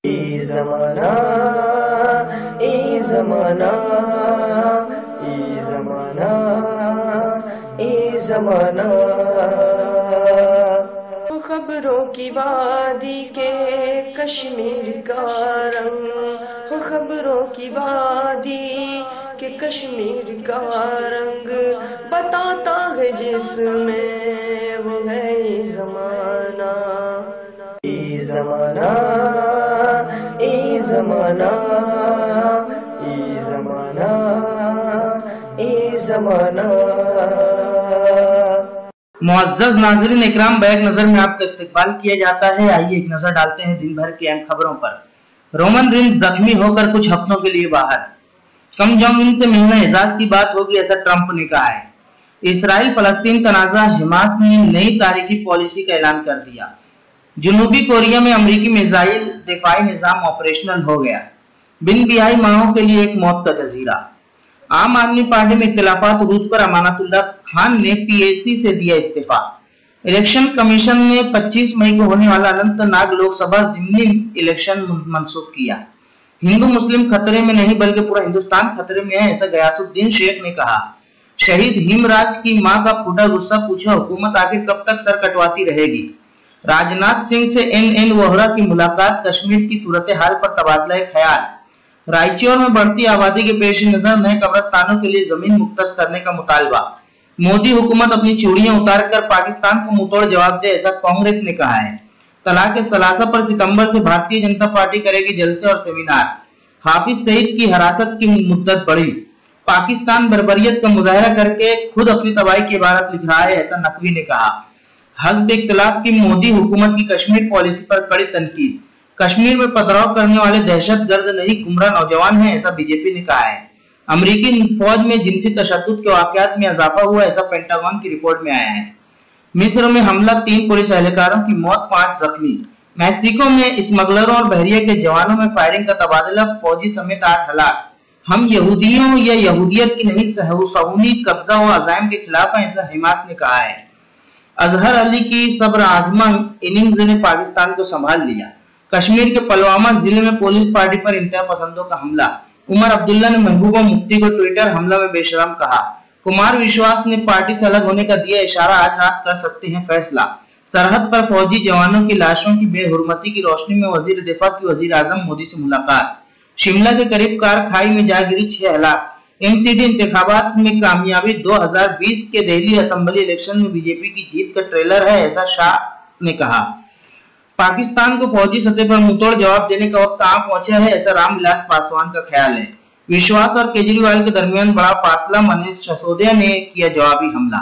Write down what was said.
ए ज़माना ए ज़माना ए ज़माना ए ज़माना। खबरों की वादी के कश्मीर का रंग, हो खबरों की वादी के कश्मीर का रंग बताता है जिसमें वो है ज़माना। ए ज़माना ए ज़माना ए ज़माना ए ज़माना। मुअज़्ज़ज़ नाज़रीन इकराम, बैक नजर में आपका इस्तकबाल किया जाता है। आइए एक नजर डालते हैं दिन भर की अहम खबरों पर। रोमन रेंज जख्मी होकर कुछ हफ्तों के लिए बाहर, किम जोंग उन से मिलना एजाज की बात होगी, ऐसा ट्रंप ने कहा है। इसराइल फलस्तीन तनाज़ा, हमास ने नई तारीखी पॉलिसी का ऐलान कर दिया। जनूबी कोरिया में अमेरिकी मिसाइल दिफाई निजाम ऑपरेशनल हो गया। बिन बिहाई माहों के लिए एक मौत का जजीरा। आम आदमी पार्टी में इख्तिलाफात, रूज पर अमानतुल्लाह खान ने पीएसी से दिया इस्तीफा। इलेक्शन कमीशन ने 25 मई को होने वाला अनंतनाग लोकसभा जिमनी इलेक्शन मंसूख किया। हिंदू मुस्लिम खतरे में नहीं बल्कि पूरा हिंदुस्तान खतरे में है, ऐसा गयासुद्दीन शेख ने कहा। शहीद हिमराज की मां का फूटा गुस्सा, पूछा हुकूमत आखिर कब तक सर कटवाती रहेगी। राजनाथ सिंह से एनएन वोहरा की मुलाकात, कश्मीर की सूरत हाल पर तबादला ख्याल। रायचौर में बढ़ती आबादी के पेश नजर नए कब्रिस्तानों के लिए जमीन मुख्तस करने का मुतालबा। मोदी हुकूमत अपनी चूड़ियां उतार कर पाकिस्तान को मुंहतोड़ जवाब दे, ऐसा कांग्रेस ने कहा है। तलाक सलासा पर सितंबर से भारतीय जनता पार्टी करेगी जलसे और सेमिनार। हाफिज सईद की हिरासत की मुद्दत बढ़ी। पाकिस्तान बर्बरियत का मुजाहरा करके खुद अपनी तबाही की इबारत लिख रहा है, ऐसा नकवी ने कहा। हज़्ब इख्तिलाफ की मोदी हुकूमत की कश्मीर पॉलिसी पर कड़ी तनकीद। कश्मीर में पथराव करने वाले दहशतगर्द नहीं, गुमराह नौजवान हैं, ऐसा बीजेपी ने कहा है। अमेरिकी फौज में जिनसी तशद्दुद के वाकयात में इजाफा हुआ, ऐसा पेंटागन की रिपोर्ट में आया है। मिस्र में हमला, 3 पुलिस एहलकारों की मौत, 5 जख्मी। मैक्सिको में स्मगलरों और बहरिया के जवानों में फायरिंग का तबादला, फौजी समेत 8 हलाक। हम यहूदियों या यहूदियत की नहीं, सहूनी कब्जा व अज़ाइम के खिलाफ हैं, ऐसा हमास ने कहा है। अजहर अली की सब्र आजमा इनिंग्स ने पाकिस्तान को संभाल लिया। कश्मीर के पुलवामा जिले में पुलिस पार्टी पर इंतहा पसंदों का हमला। उमर अब्दुल्ला ने महबूबा मुफ्ती को ट्विटर हमला में बेशरम कहा। कुमार विश्वास ने पार्टी से अलग होने का दिया इशारा, आज रात कर सकते हैं फैसला। सरहद पर फौजी जवानों की लाशों की बेहुरमती की रोशनी में वजीर दिफा की वजीर आजम मोदी से मुलाकात। शिमला के करीब कार खाई में जा गिरी, 6 हलाक। एमसीडी इंतखाबात में कामयाबी, 2020 के दिल्ली असेंबली इलेक्शन में बीजेपी की जीत का ट्रेलर है, ऐसा शाह ने कहा। पाकिस्तान को फौजी सतह पर मुंहतोड़ जवाब देने का वक्त कहां पहुंचा है, ऐसा रामविलास पासवान का ख्याल है। विश्वास और केजरीवाल के दरमियान बड़ा फासला, मनीष सिसोदिया ने किया जवाबी हमला।